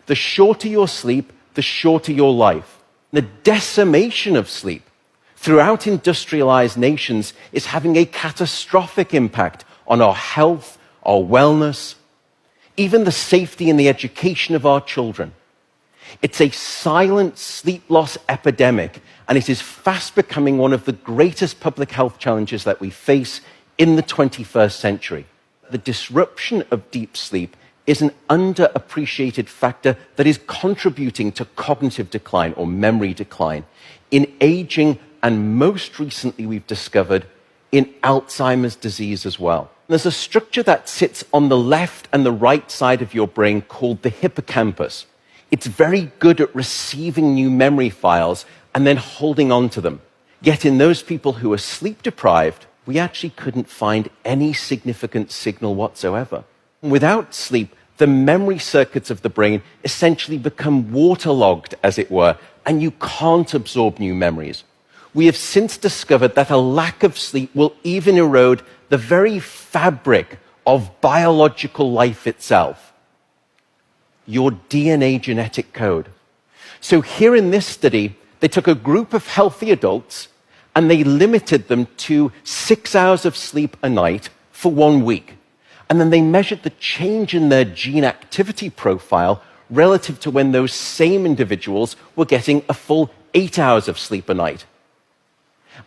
The shorter your sleep, the shorter your life. The decimation of sleep throughout industrialized nations is having a catastrophic impact on our health, our wellness, even the safety and the education of our children. It's a silent sleep loss epidemic, and it is fast becoming one of the greatest public health challenges that we face in the 21st century. The disruption of deep sleep is an underappreciated factor that is contributing to cognitive decline or memory decline in aging, and most recently we've discovered in Alzheimer's disease as well. There's a structure that sits on the left and the right side of your brain called the hippocampus. It's very good at receiving new memory files and then holding on to them. Yet in those people who are sleep deprived, we actually couldn't find any significant signal whatsoever. Without sleep, the memory circuits of the brain essentially become waterlogged, as it were, and you can't absorb new memories. We have since discovered that a lack of sleep will even erode the very fabric of biological life itself, your DNA genetic code. So here in this study, they took a group of healthy adults and they limited them to 6 hours of sleep a night for 1 week. And then they measured the change in their gene activity profile relative to when those same individuals were getting a full 8 hours of sleep a night.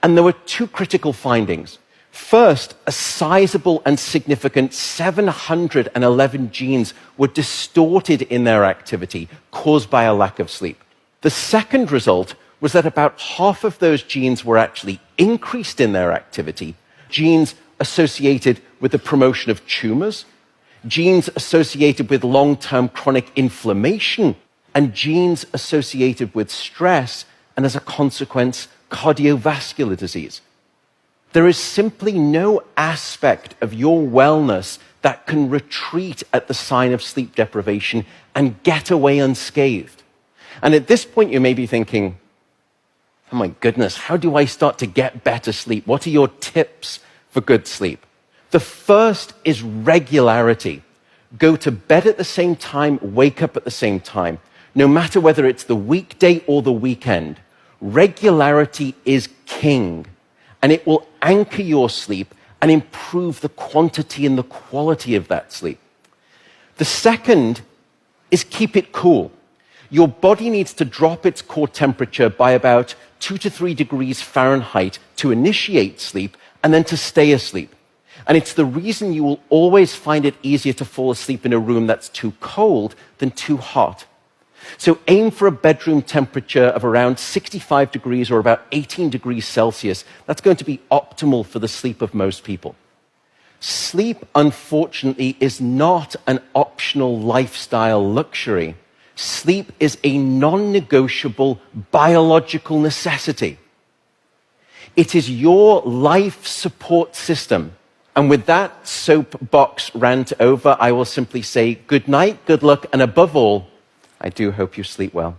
And there were two critical findings. First, a sizable and significant 711 genes were distorted in their activity, caused by a lack of sleep. The second result was that about half of those genes were actually increased in their activity, genes associated with the promotion of tumors, genes associated with long-term chronic inflammation, and genes associated with stress, and as a consequence, cardiovascular disease. There is simply no aspect of your wellness that can retreat at the sign of sleep deprivation and get away unscathed. And at this point, you may be thinking, oh my goodness, how do I start to get better sleep? What are your tips for good sleep? The first is regularity. Go to bed at the same time, wake up at the same time, no matter whether it's the weekday or the weekend. Regularity is king, and it will anchor your sleep and improve the quantity and the quality of that sleep. The second is keep it cool. Your body needs to drop its core temperature by about 2 to 3 degrees Fahrenheit to initiate sleep and then to stay asleep. And it's the reason you will always find it easier to fall asleep in a room that's too cold than too hot. So aim for a bedroom temperature of around 65 degrees or about 18 degrees Celsius. That's going to be optimal for the sleep of most people. Sleep, unfortunately, is not an optional lifestyle luxury. Sleep is a non-negotiable biological necessity. It is your life support system. And with that soapbox rant over, I will simply say good night, good luck, and above all, I do hope you sleep well.